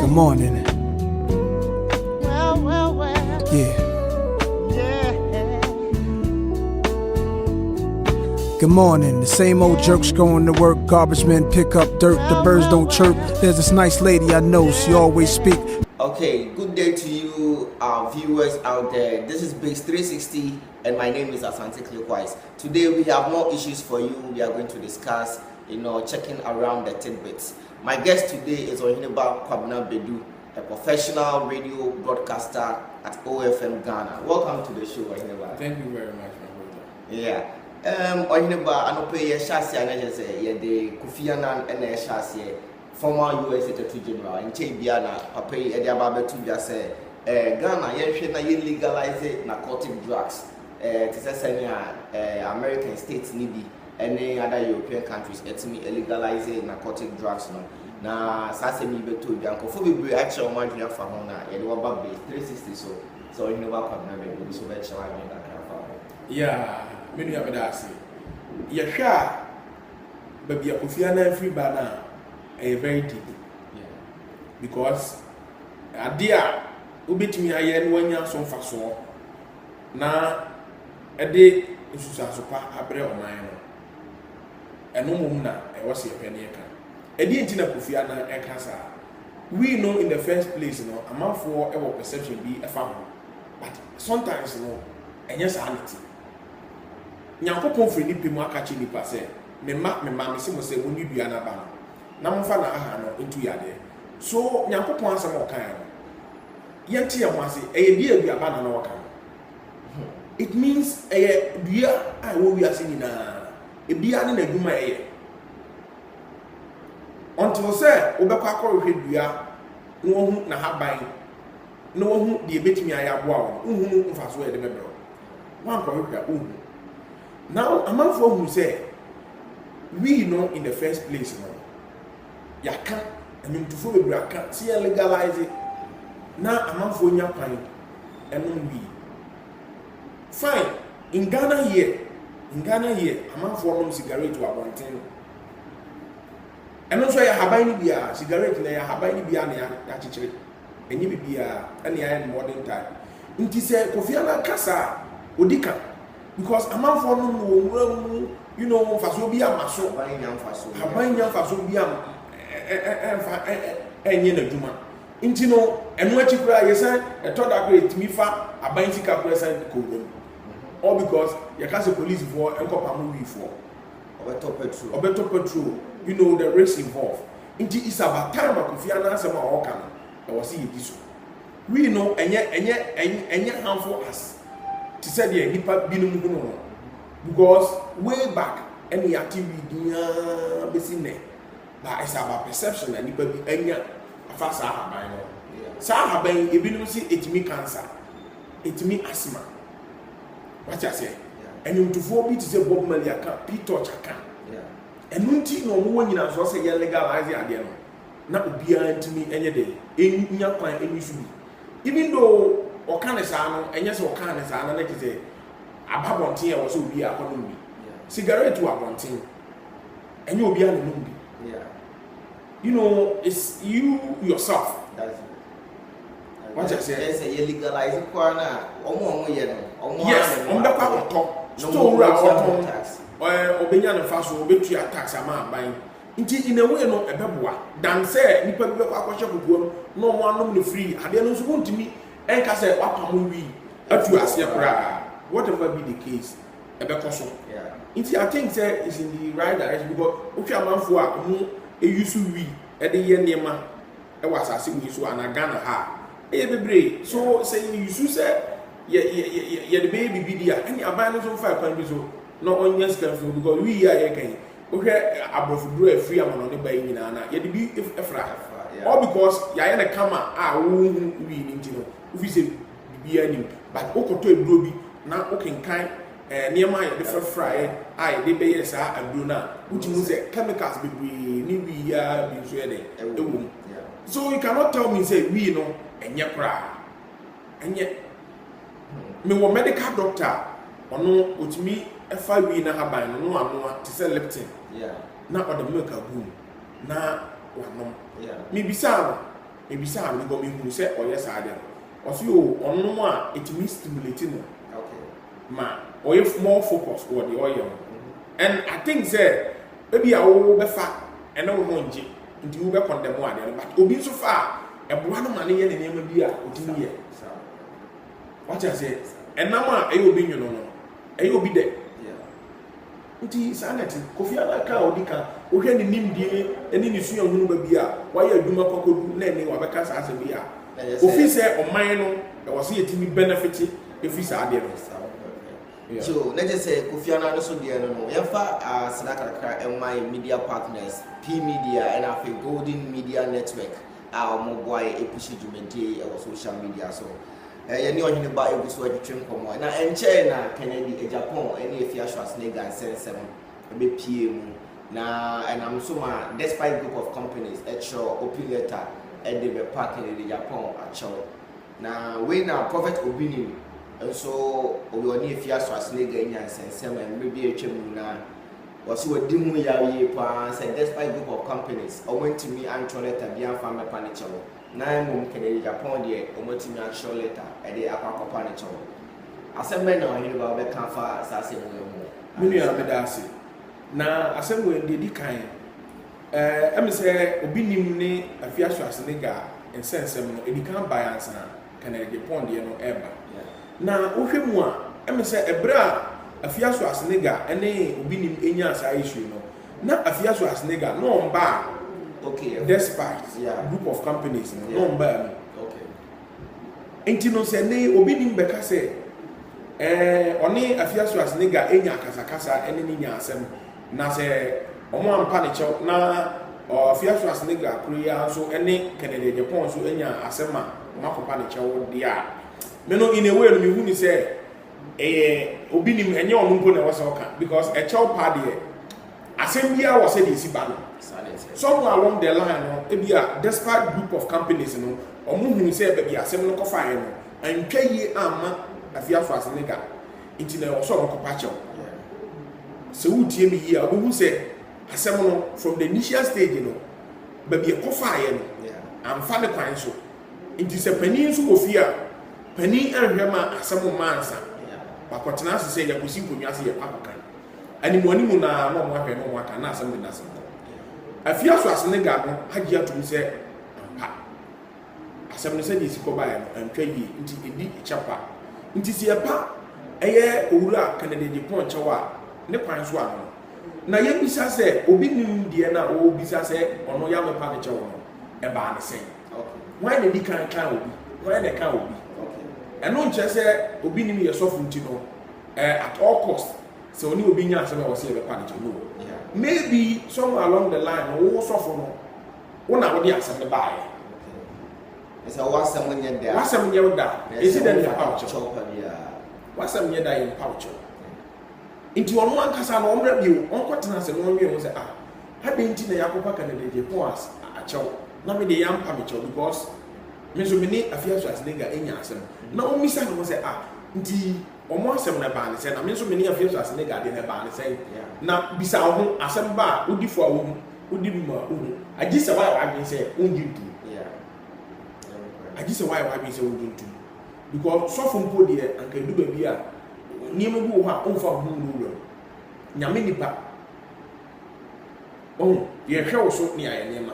Good morning. Yeah. Good morning. The same old jerks going to work. Garbage men pick up dirt. The birds don't chirp. There's this nice lady I know. She always speak. Okay, good day to you, our viewers out there. This is Base 360, and my name is Asante Clickwise. Today we have more issues for you. We are going to discuss, checking around the tidbits. My guest today is Ohineba Kwabena Bedu, a professional radio broadcaster at OFM Ghana. Welcome to the show, Ohineba. Thank you very much, my brother. Yeah. Ohineba, I know pay shasi anaje the Kofi Annan and shasi former US Secretary General and Chebiana Pape Ediababe Tubia say Ghana na legalize narcotic drugs. American states need any other European countries legalize narcotic drugs no. Na sase mi beto bi anko fo be action o madua fa ho na ye wo ba base 360 so you know what Kwabena be so be chawa mi da ka fa. Yeah, me nua be da ase. Ye hwa ba bia Kofi Annan free ba na very deep. Yeah. Because adia ubetimi aye no anya so fa so na ede nsusuaso pa abre oman no. Eno mum na e wo se ye pene ka. Edi entina Kofi Annan e kasa. We know in the first place, amount for our perception be a family. But sometimes, enye sanity. Nyankopon firi ni pemu akachi ni pa se, me ma se mo se mo ni dua na ba no. Na mo fa na aha no into yade. So nyankopon asem o kan no. Yenti ya mo ase, eye bia dua ba na na o kan. It means eye dua ai wo wi ase ni na. E bia ne na adwuma eye. Until say obekwa akọrọhwe dua no hu na haban no hu de betimi ayaboa wo hu mfaso e de bebro wan kọrọhwe hu now amanfo hu say we know in the first place no yaka anyumtufo bebra aka see legalize it na amanfo nya kwan enom bi fine in Ghana here amanfo nom cigarette wa bonten. And also, ya habai ni bia cigarette na ya habai ni bia na ya chichire enyi bibia na ya modern time nti se Kofi Annan kasa odika because amanfo no wo faso bia maso habai nya faso bia enye na djuma nti no eno achi kura yesa etoda kura etimi fa aban sika kura san ko all because ya kasa police for enkopa mo wi for obeto petrol the risks involved. It's about time Kofi Annan sama oka no. Was see this. We know enye harmful us. To say the nipa binum no. Because way back any activity besine. But it's about perception and nipa bi enya afasa haban no. Sa haban ebinum si etimi cancer. Etimi asthma. What you say? And you to forbid to say Bob Marley aka Peter Chaka. And nunti no mo nyina so say ye legalize ade no na obia ntimi enye de enya kwan enisu even though o kan sa no enye se o kan sa na like say ababonten e wo so obia akono bi cigarette wa bonten enye obia no no bi it's you yourself that's what I say say ye legalize kwa na omo ye no yes on be kwa to store auto tax obenya no faso obetua tax ama ban nti in a way no ebeboa dan say nipa bi bekwa akwache kokuo no mo anom no free ade no so wontimi enka say wapam wi atu ase kra whatever be the case ebekoso nti I think say is in the right direction because otwa manfo a mu eyusu wi ede ye niema e wasase wi so anagana ha e bebre so say yusu say ye the baby bidia any aban no so fa kwan bi so no onion scarf because we are here okay abofuduro free amano ne bayi nyina na ye de bi efra all because ya na kama wo wi ni ntino ufi se bibia nim but okoto eduro bi na okenkan niema ye de fry de be yes aduro na utimu se chemicals bebre ni wi ya bi so ye de ewu so you cannot tell me say we no enye kra enye me wo medical doctor ono otimi efa wi na haban no anoa ti se leptin na odem milk agum na wanom me bisa ebisa am go me hu se oye saade oso yo onno a it means stimulating Okay. ma oye more focus what the oil and I think say maybe a wo be fa and no mo nje nti wo be condemn ade but obi so fa eboa no ma ne ye ne nema bi a otimi ye what I say enam a e obi nwuno no e obi de nti sanati Kofi Annan ka odika wo hwe ne nimdie eni ne sua hunu ba bi a wa ye adwuma kokodu na eni wa be ka sa ase bi a Kofi say oman no e wo se yetimi benefit efi sa ade no. So let's just say Kofi Annan so dey no yemfa sadakakra my media partners P Media and afi Golden Media Network mo boy epushi jumenti e social media so any on ba eguso adwetwem komo na enche na Kennedy Japan any Efia Schwarzenegger sensem be PM na and I'm so ma despite group of companies actual open letter and they be park Kennedy Japan actual na we na Prophet Obinim so we only Efia Schwarzenegger nya sensem and maybe etwem na was we di mu yawe pa say despite group of companies I went to me and letter bi am fa me panicho na mum Kennedy Japan de omotimi action letter e de akwa ne chow asembe na ohini ba be kan fa sase mu me nua me da ase na asemwe de di kan em se obi nim ne Efia Schwarzenegger ensensem no edi kan buy answer Kennedy Japan de no eba na ohwe mu a em se ebra Efia Schwarzenegger ene obi nim enya asa issue no na Efia Schwarzenegger no mba okay despite group of companies no mba okay enti no se ne obi nim beka se oni Efia Schwarzenegger enya kasa ene ni nya asem na se omo ampa ne chew na Efia Schwarzenegger kuria so ene Kennedy Japan so enya asema makopa ne chew dia me no in a way no me hu ni se obi nim enye onu mpo na wasa oka because a chew pa de asem bia wo se de si ba no somewhere along the line no ebia despite group of companies no omo hu se be bia asem no kofa ye no antwa yi ama Efia Schwarzenegger nti na wo so mo kopa chew se wutie mi yi a wo hu se asem no from the initial stage no be bia kofa ye no amfa ne kwan so nti se panin so ofia panin anhwema asem mansa bakotena se se ya kosi konwa se ye papakan animoni mu na no mo ahwe no mo aka na asem de na asem Efia Schwarzenegger no hagi atum se ampa asem no se di sikoba ya no antwa yi nti edi chapa nti se pa eye owura Kennedy Japan chewa ne kwan so ano na ye bisa se obi nim de na o bisa se ono ya me pa ne chewa no e ba ne se why ne di kan obi why ne kan obi eno nche se obi nim ye sofu nti no at all cost se oni obi nya asem o se be pa ne chewa no maybe somewhere along the line wo sofu no wona wo di asem ne ba ye it's a wasam nya da wasam nya da is it the pouch wasam nya da in pouch nti ono ankasa no omra bio onkotena se no onwe se ha be nti na yakopa Kennedy Japan a chew na me de yam pa me chew because me so me ni Efia Schwarzenegger enya asem na o misa no se nti omo asem na ba ne se na me so me ni Efia Schwarzenegger de na ba ne se na bisa ho asem ba odi fo awo odi ma ohu agi se wa wa se onji ntu agi se wa wa se onji ntu because so from po de anka du ba bi a niam bu ho a onfa hu no nyame nipa ye hwe wo so ni aye nema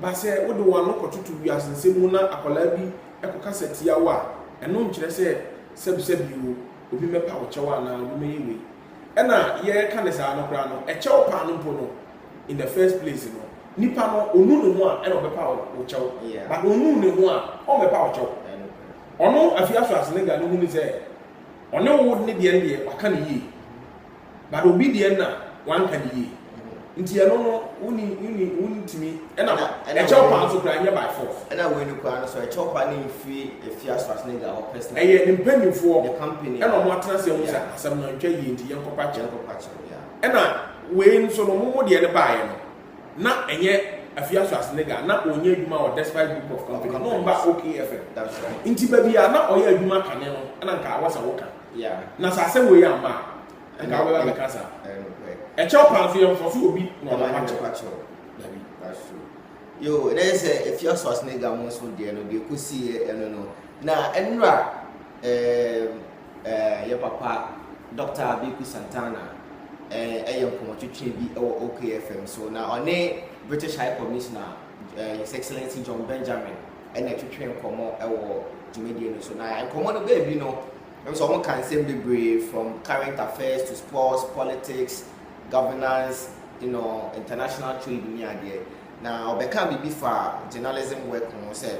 ba se wo de wo no kototo wi asensemu na akola bi ekoka setia wa eno nkire se sebi wo obi mepa wo chewa na obi meyewe ena ye ka ne sa no kra no e chew pa no mpo no in the first place no nipa no onu ne ho a ena obepa wo chew but onu ne ho a o mepa wo chew ono Efia Schwarzenegger no hu ni se ono wo ne de waka ne yi but obi de na wan ka ne yi nti eno no uni timi ena e chew pa so kra nya by force ena we ni kwa no so e chew pa ni fi Efia Schwarzenegger or personal eye impanyfo the company ena mo atena se mo sa asem na ntwa yi nti yenkopa che ena we nso no mo de ne baaye no na enye Efia Schwarzenegger na onye adwuma o despite group of company no mba OKFM that's right nti ba bia na oye adwuma kane no ena nka awasa woka na sa asem we ya ma nka we ba kasa e chew pa so yem for so obi no ma pacho that's true Yo, there's if you're so snake most for there, no, you could see no. Now, Enra, your papa, Dr. Abiku Santana, your promotion be OKFM. So now, on a British High Commissioner, His Excellency John Benjamin, and a train come out to media. So now, I come on a baby, you know. Someone can say be brave from current affairs to sports, politics, governance, you know, international trade in the now, I can't be for journalism work on say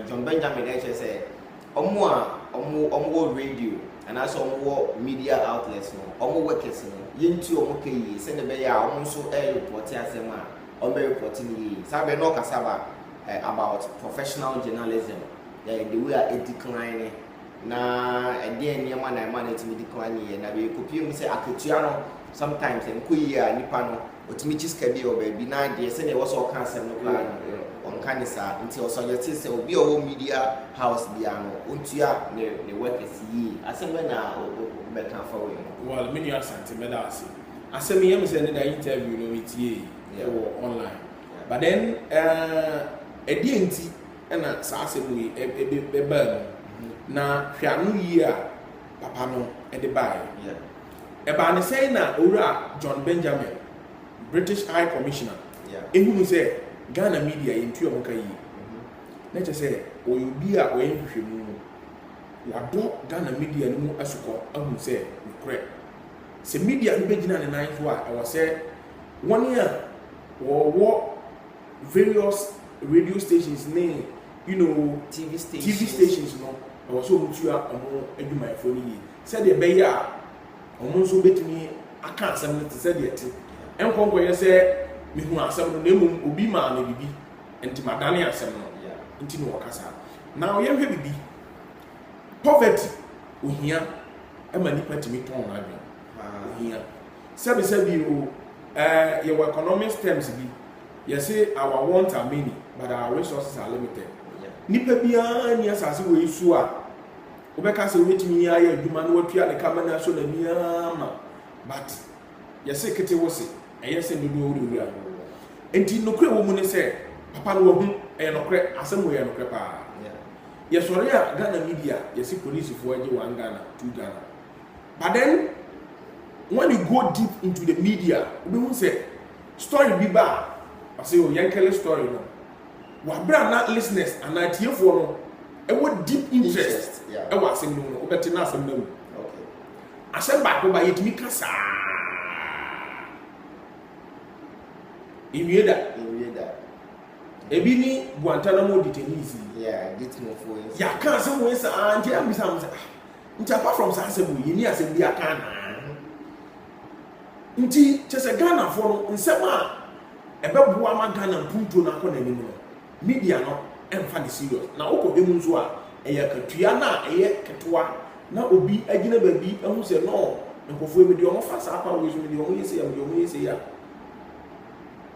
John Benjamin H said omo radio and also omo media outlets no omo workers no yintu omo kei send the be ya omo so report asema omo reporting yi sabe no kasaba about professional journalism the way are declining na again niema na man it me decline na be copy me say aketua no sometimes enkoyi a nipa no otimi chiska bi o baby na de say na was all cancer no plan on canisa until so you say obi o media house bia no ontua ne workers yi asem na be kan for we well many asante me da ase asem yem say na interview no metie online but then edi enti na sa asem we e ba na hwanu yi a papa no e de bai eba ne say na owura John Benjamin British High Commissioner ehunu say Ghana media yentu omo kai na che say oyobi a oyenhwehwemu wado Ghana media no mu asukọ ahunu say nkre se media no begina ne nan fo a wo say one year wo various radio stations name you know TV stations no I was so much omo eduma efo ni said the be ya omo so betumi aka asem no said the eti enkonko ye say mehu asem no nemu obi ma na bibi enti madane asem no enti no wakasa now ye hwe bibi poverty ohia e ma nipa timi ton na bi ohia sabi o your economic terms bi you say our wants are many but our resources are limited nipa bia ni asase we isu a obeka se wetimi ya adwuma na watua ne kama na so na niama but you say kete wo se eyese ndodo owura enti nokre wo mu ne se papa no wo hu nokre asem wo nokre pa yesori a Ghana media yesi police fo age 1 Ghana 2 Ghana but then when you go deep into the media we won say story bi ba I say o yankele story no wa bra na listeners and atiefo no e wo deep interest e wa asem no obeti na asem no okay asem ba ko ba yetimi kasa Imieda. Ebi ni Guantanamo detainees. Get more for it. Ya kan say we say anti am bisa am say. Nti apart from say say we ni asem bi aka na. Nti chese Ghana for no nsem a ebebo ama Ghana mpunto na akọ na nim no. Media no emfa the serious. Na okọ dem nso a eya katua na eye ketwa na obi agina babi ehu say no nkofo emi de omo fa sa apa we so me de omo yese ya me de omo yese ya.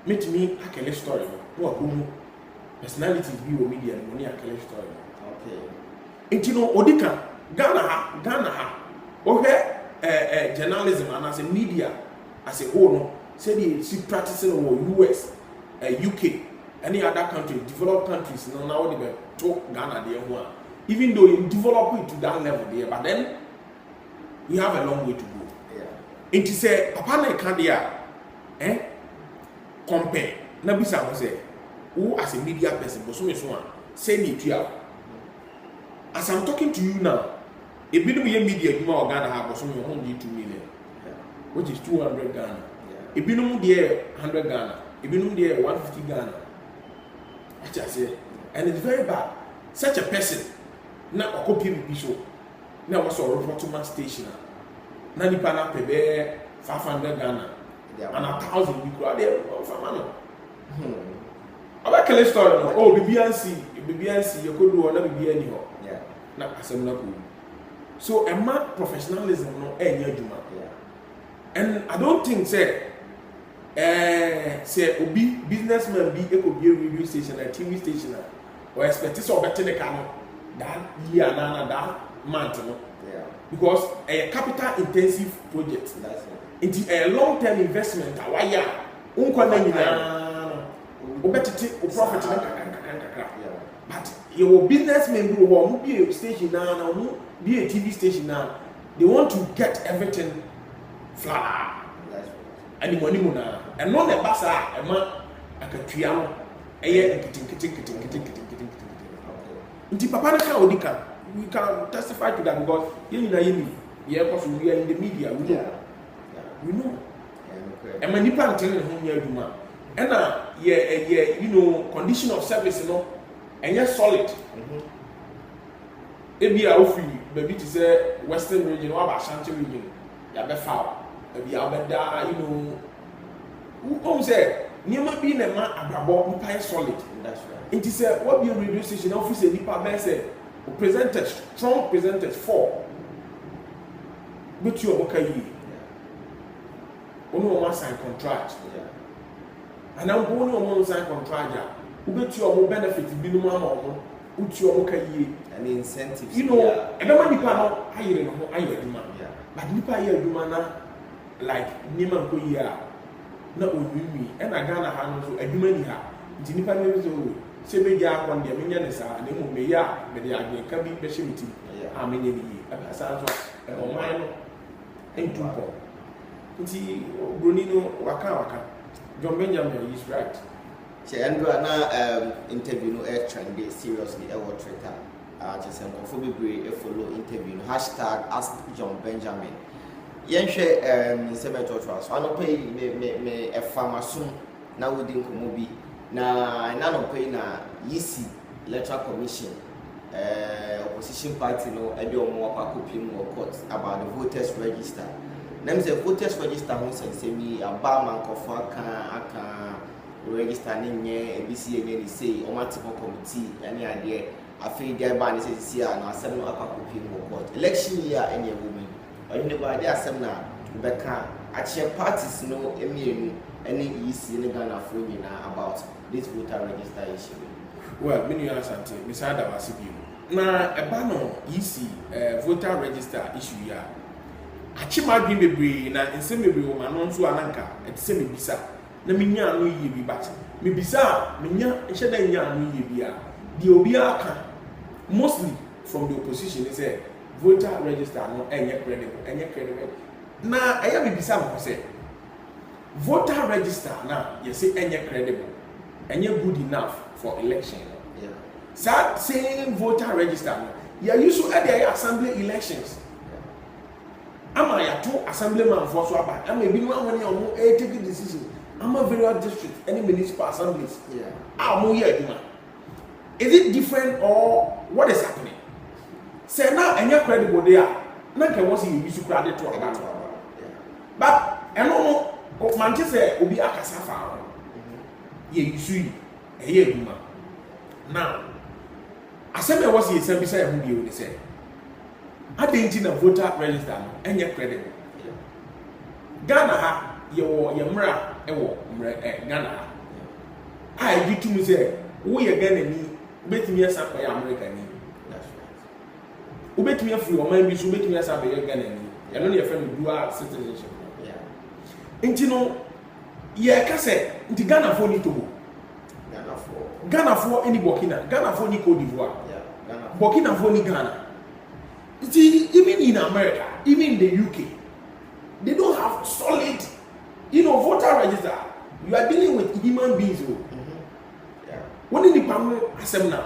Meet me akele story no akomu personalities bi o media no ni akele story okay intino odika Ghana ha o he journalism and as a media as a whole no say they see practicing in US UK any other country developed countries no now they to Ghana there one even though you develop it to that level there but then we have a long way to go it say papa na kan there compare na bisa mo say who as a media person but so say me tua as I'm talking to you now a bit of media you know Ghana have so 102 million which is 200 Ghana a bit of there 100 Ghana a bit of there 150 Ghana what I say and it's very bad such a person na okopi bi so na was a report station na ni pana pebe 500 Ghana and 1,000 we crowd there for money. About Kelly story, oh, BBNC, you could do another BBN here. Yeah, not as a local. So, a man professionalism, no, any juma. Yeah, and I don't think, say, Obi businessman be a radio station, a TV station, or expect so better than that year, that month, yeah, because a capital intensive project. That's it. It's a long-term investment. Why ya? Unkwana nyina obetete o profit na kakra. But your businessmen who want to be a station now, be a TV station now, they want to get everything flat. And the money muna. And not the basa, a man, a catriano, a year, Nti papa na ka odika, we can testify to that because we are in the media, we know. We know. And when people are telling home here, and you know, condition of service, you know, and you're solid. Maybe I offer maybe to say Western region or Ashanti region, you have a foul. Maybe I'll be there, you know. Who say, near my being a man, about empire solid. That's right. It is what be a radio station office, a department say, presented, strong presented for. But you are okay. Only one sign contract. And I'm going on one sign contract. Who bet you are more benefits, be no more, which you are okay. And incentives. You know, everyone you can hire demand. But Nipa here do like Niman Koya. Not with me, and I got a hand to a human here. Nipa never so. Say me ya one day, me ya sa, ne mo me ya, me de agbe ka bi be shemiti. Ah me ne ni. Asa so o man no entumpo. Nti broni no waka. John Benjamin is right. Che Andrew na interview no air trend seriously e wo Twitter. Just some for be follow interview no #ask John Benjamin. Yenhwe Semeto Trust. Ano pay me e farmason na wodi nkomo bi. Na no pay na YC Electoral Commission opposition party no e be omo akopim mo court about the voters register. Them say voters register ho sensemi aba mankofo aka register ni nye ebisi enye ni say omatiko committee ani ade afei dey ba ni say na asem no akopim mo court election year enye women oyine ba dey asem na beka ache parties no emienu any YC ni Ghana for nyina about this voter register issue. Well, many answers beside our CPU. Na eba no YC voter register issue ya. Achima bi bebre na nsem bebre o ma no nso ananka etse me bisa. Na menya no yie bi bat. Me bisa menya ehye da nya no yie bi a. The obi aka mostly from the opposition they say voter register no enye credible. Na eya me bisa mo say voter register na you say enye credible. Enye good enough for election. Yeah. That same voter register no you used to at the assembly elections. Ama ya to assemblyman for so aba. Ama ebi no amoni omo take decision. Ama various districts, any municipal assemblies. Yeah. Amu ye aduma. Is it different or what is happening? Say now enye credible there. Na ke won say you use credit to about. But eno no man say obi akasa fa. Ye use eye aduma. Now assembly was ye say be say who be o say. Adentin na voter register no enye credible. Ghana ha ye mra Ghana ha. I give to me say wo ye Ghana ni betimi asa kwa ya America ni. That's right. Ubetimi afri o man bi so betimi asa be Ghana ni. Ya no ye friend dual citizenship. Yeah. Nti no ye ka say nti Ghana fo ni Togo. Ghana fo any Burkina, Ghana fo ni Cote d'Ivoire. Yeah. Ghana. Burkina fo ni Ghana. See, even in America, even in the UK, they don't have solid, voter register. You are dealing with human beings. Yeah. When in the family assembly,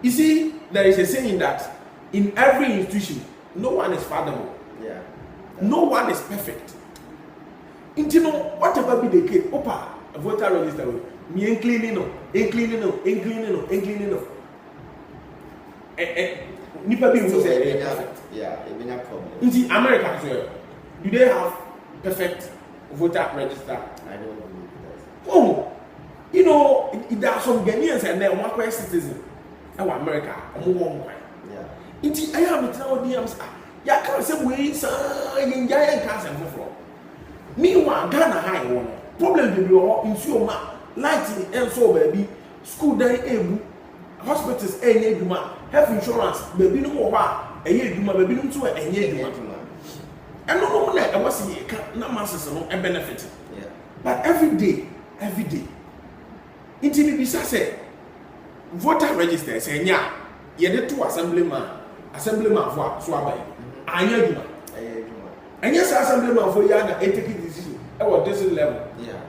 you see, there is a saying that in every institution, no one is fathomable. Yeah. No one is perfect. Whatever be the case, a voter register, me inclining. Nipa be who say perfect. Yeah, it been a problem. In America as well, do they have perfect voter register? I don't believe that. Oh, there are some Ghanaians and then one citizen. Our America, Yeah. I am a town DMs. Ya can't say we in giant cancer for. Meanwhile, Ghana high one. Problem will be in Suoma, lighting and so baby, school day able, hospitals any duma, health insurance, baby no more, a year duma, baby no to a year duma. And no one I was here, not masses and benefit. But every day, until you say, voter register, say, yeah, you're the 2 assemblyman for Swabay. I know you. And yes, assemblyman for Yana, and take a decision at this level. Yeah.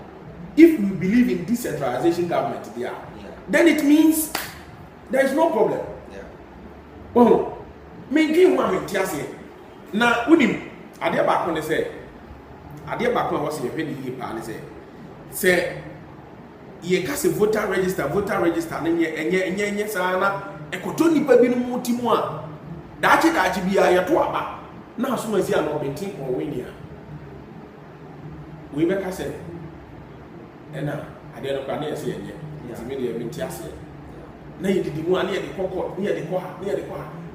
If we believe in decentralization government, then it means there is no problem. Yeah. Oh, making one in Tiasia. Now, with him, I dare back when they say, I dare back when I was here, when he say, ye cast a voter register, and yes, Anna, a cotoni baby multimua. That be a yatuaba. Now, so as you are not painting or winning. We make us say, and now I dare not say, it's immediately been Tiasia. Now you did one near the cocoa, near the car.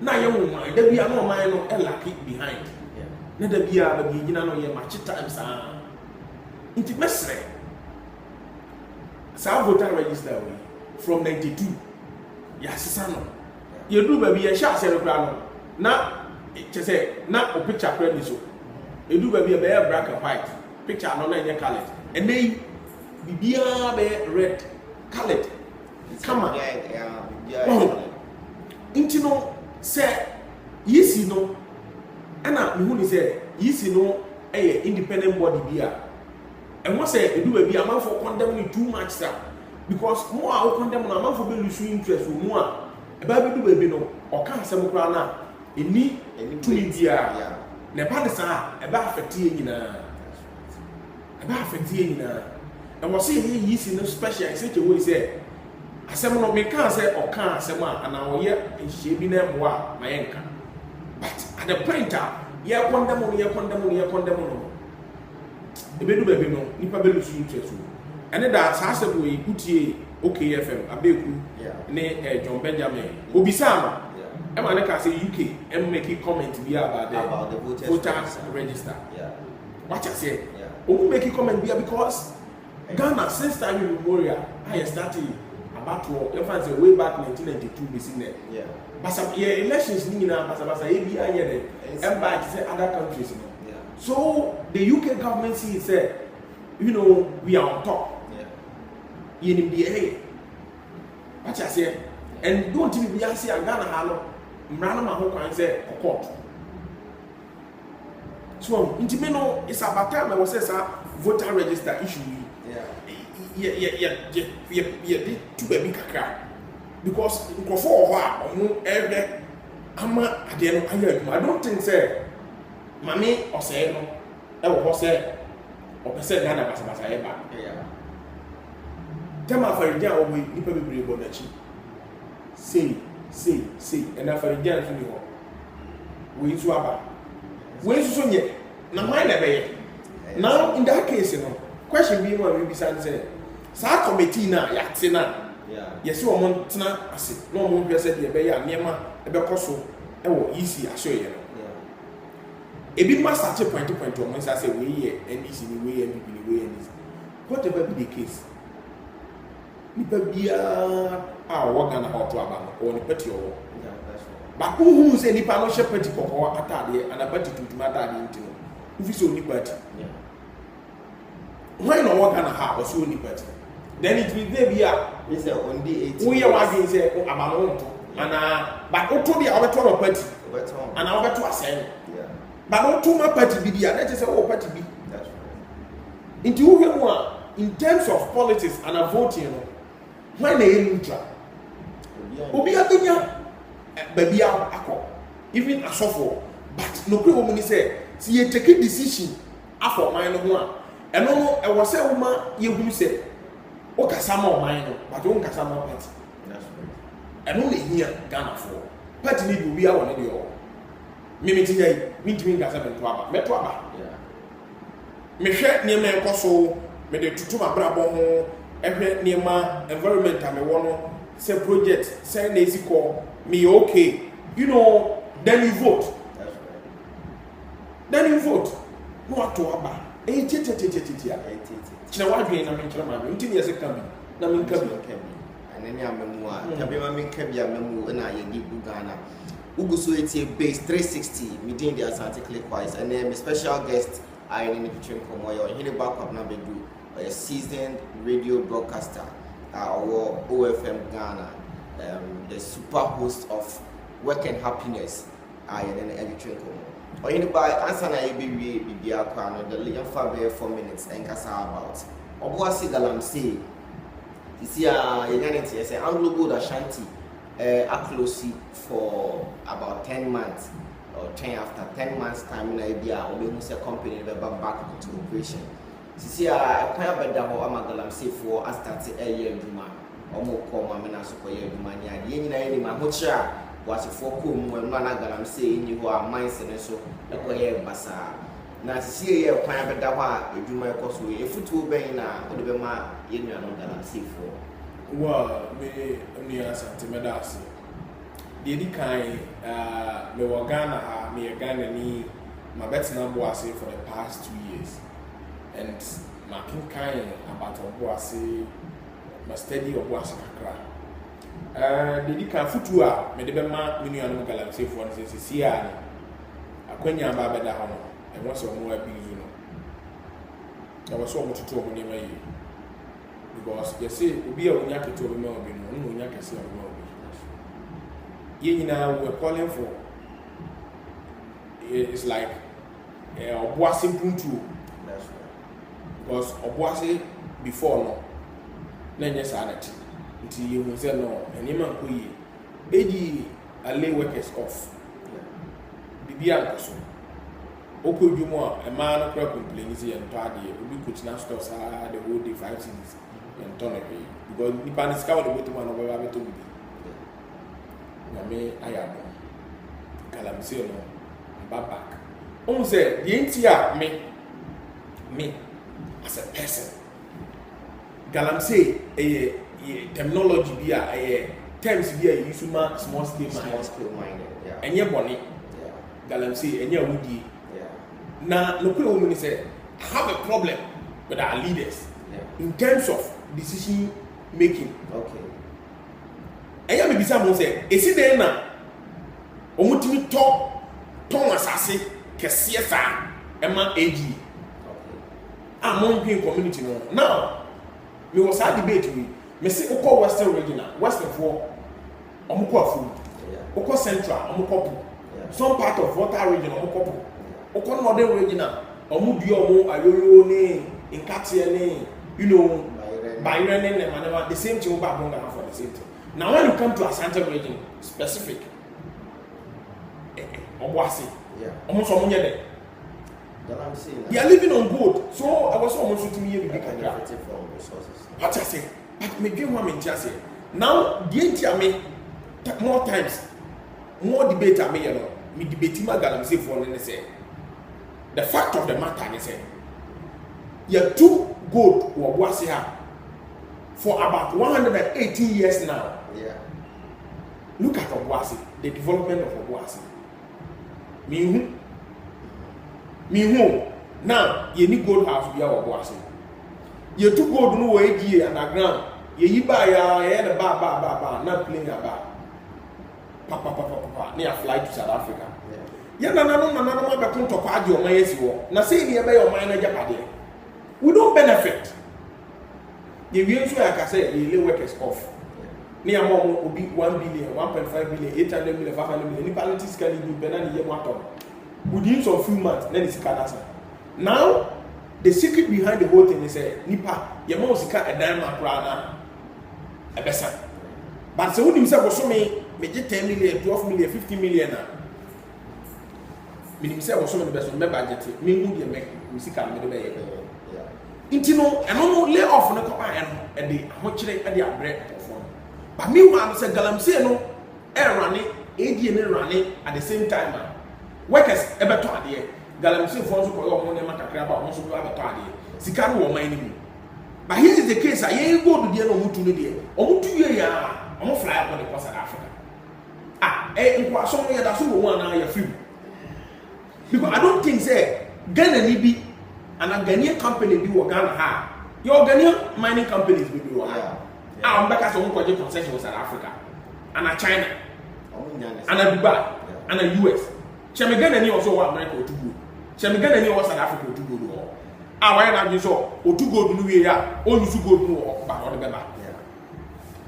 Now you won't mind, there be no mind or lucky behind. Neither be a beginning of your match times. Intimacy. South voter register from 92. Yes, son. You do baby a shot, said now, it say, not a picture credit. You do baby a bear black and white. Picture no your colored. And they be red colored. Come on. Into no, say, yes, you know. And now, who say, yes, you know, a independent body beer. And what say, do a man for condemning too much, sir. Because more I condemn a man for being interest with more. A baby do baby no, or can't some crana. In me, to India. Nepalisa, about 15 about 15 and was saying he's in a special in such a way, say, I said, no, me can't say or can't say, and our year is shaving them my anchor. But at the printer, you condemn. The baby no, Nipa Bellu interest. And then that's how we put ye OKFM, Abeku, ne John Benjamin, Obisama. I'm going to say UK and make a comment about the voter register. Yeah. What I say? We make a comment because Ghana, since time immemorial, I started about to way back 1992 BC. Yeah. But some elections, other countries. Yeah. So the UK government said, we are on top. Yeah. In the what I say, and don't even be asked Ghana Halo. Mrana Mahoka say a court. So, intimino is about time I was a voter register issue. Yeah, to baby kaka. Because for a while, every ama I don't think say, Mammy or say no, or say, or percent Nana Basabasa. Tell my friend, yeah, we probably bring Bonachi. Say, and after the girl to me, we swap. When so yet, now mind now in that case, question being what we beside say, Sa committee now, Yatsina, yes, you want to say, no more said the Beya, Nema, a Becoso, easy, I show you. A bit must start a point to once I say, we and easy way and be way and easy. Whatever be the case. What kind of hot rubber or the petty or but who say the panel petty or atade and a petty to matter into if it's only petty. Why not what kind of hat or so only petty? Then it will be only 8. We are watching say, oh, I'm alone. And but what to be our total petty and our to ascend. But not too much petty be that is a petty be. Into who in terms of politics and a voting. When they neutral, Obi Adunya, baby, even a software, but no woman say, see, you take a decision after mine one. And no, I was a woman, you will say, Okasama mine, but don't Kasama party. And only here, Ghana for party need to be our radio. Mimiting, meeting Gazaman Twaba, Metwaba. Me share near me, Cosso, made it to my brabo. Every near my environment, I want to say project, say lazy call me okay. Then you vote. That's right. Then you vote. No to aba. Eh, China wa dwen na me nkyerɛ ma me. Ntimi yɛ sɛ kabi. Na me nkabi. And then I'm a kabi ma me kabi amemu na ye di Ghana. Uguso etie base 360 meeting the Asante Clickwise and then my special guest I in the between komo yo hini back up na bedu. a seasoned radio broadcaster or OFM Ghana, the super host of Work and Happiness. I then editing or anybody answer na be the Leon Faber 4 minutes and kasa about Obuasi Galamsey. You see Yanity say Anglo Gold Ashanti closely for about 10 months or 10 after 10 months time in idea or we must a company back into operation. You see I quite better how Galamsey for I started a year Juma or more come amena so for year Juma nya the any ma hocha was for come when man Galamsey you are mindset so e basa na see here quite better how Juma cause we if it will be na o de ma ye nua no Galamsey for well me asante medasi the di kind me wa Ghana me Ghana ni my betina boase for the past 2 years and my kind about Obuasi my study Obuasi kakra the di kind futu a me de be ma me nua no Galamsey for no se sia ni akwanya ba beda ho no e wo so mo abizu no na wo so mo tutu mo ni mai because you see obi a onya keto be ma obi no onya kese obi ma obi ye nyina we calling for it's like Obuasi puntu because Obuasi before no na nya sanity nti you say no enima ko yi eji allay workers off bibia so okudwumo a man no complain say ento ade obi kutina store sa the whole day 5 cities ento na be because ni pan scout the bottom no ba beto bi na me ayabo Galamsey no back on say the entire me as a person Galamsey terminology be a terms be a use small scale minded and your bonny Galamsey and your woody now no woman say I have a problem with our leaders in terms of decision making. Okay. And you may be someone say, is it there now? Omutimi ton asase kesiye sa ema AG. Okay. Among green community no. Now, me was a debate me say oko Western regional, Western for omukwa food. Oko Central omukwa. Some part of Water region omukwa. Oko Northern regional omudu omo ayoyo ne inkatie ne you know by running and whatever the same thing about Bonga for the same thing. Now when you come to Asante region specific Obuasi almost on there. They are living on board. So I was almost shooting me with from resources. What I say, but me give one just say. Now the entire me more times more debate I me me debate my Galamsey for and say the fact of the matter is say you too good Obuasi have for about 118 years now. Yeah. Look at Obuasi, the development of Obuasi. Me who? Now, you need gold house be our Obuasi. You took gold no way here underground. You buy a ba, not playing a bar. Papa, near fly to South Africa. Yeah, no, but come to party or my SEO. Now say nearby your minor Japadi. We don't benefit. The reason why I can say the workers off. Near more will be 1 billion, 1.5 billion, 800 million, 500 million. Any politics can do better than the year within some few months, then it's cancer. Now, the secret behind the whole thing is a Nipa, your mom is a diamond crana, a better. But so, himself was so many 10 million, 12 million, 50 million. Meaning, himself was so many best member budget, me who make music and the Intino and no lay off on the car and the much at the bread perform. But meanwhile, said Galamsey no air running, AD running at the same time. Workers ever taught the Galamsey for your money matter crab also have a tardy. Sikaru or mining. But here is the case I ain't go to the end of Mutu, or Mutu, I'm a fly up on the coast of Africa. And what some of that's 1 hour free. Because I don't think say Ghana Nibi. And a Ghanaian company be what Ghana have. Your Ghanaian mining companies will be what have. I'm back as a project concession in South Africa, and a China, and a Dubai, and a US. Chemigan and also want America to go. Chemigan and South Africa to go. why na you so o two gold no we ya o use gold no ba no de beba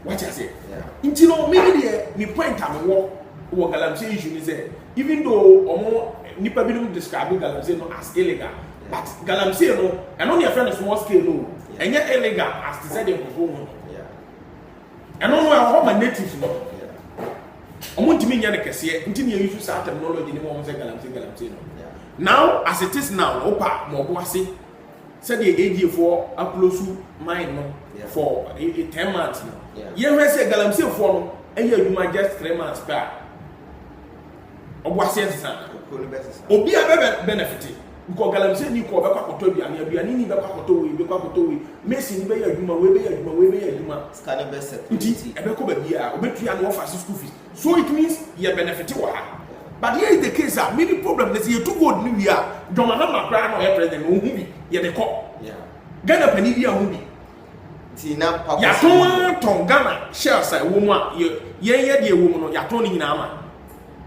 what you say nti no me dey me point am wo galamsey issue ni say even though omo nipa bi no describe galamsey no as illegal but galamsey no eno ne friend small scale no enye illegal as to say dem go no eno no e ma native no omo ntimi nya ne kese nti ne use sa technology ni mo say galamsey no now as it is now opa mo bo ase say the AG for aplosu mine no for 10 months no ye hwe say galamsey for no enye aduma just 3 months per obo ase nsesa obi a benefit because galamsey ni ko be kwakoto aduane ni be kwakoto we messi ni be ya aduma we be ya aduma scanner be set nti ebe ko ba bia obetua no offer school fees so it means ye benefit wa but here is the case that many problem is you too good new year John Mahama cry no your president no hu bi ye de ko Ghana pani bi a hu bi tina papa ya ton Ghana share say wo mu a ye de wo mu no ya ton ni nyina ama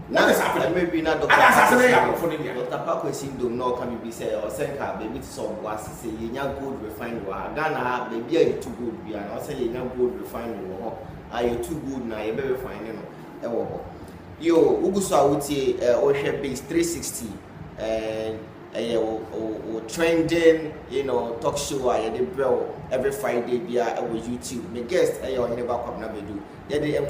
na sa maybe na doctor Dr. Paco syndrome no can be say or senka baby to some was say ye nya gold refined wa Ghana baby are too good bi and say ye nya gold refined wo are you too good na ye be refine no e wo ho yo uguso awutie o hwe base 360 and o trending talk show I dey bro every Friday bia on YouTube. My guest on never come na bedu.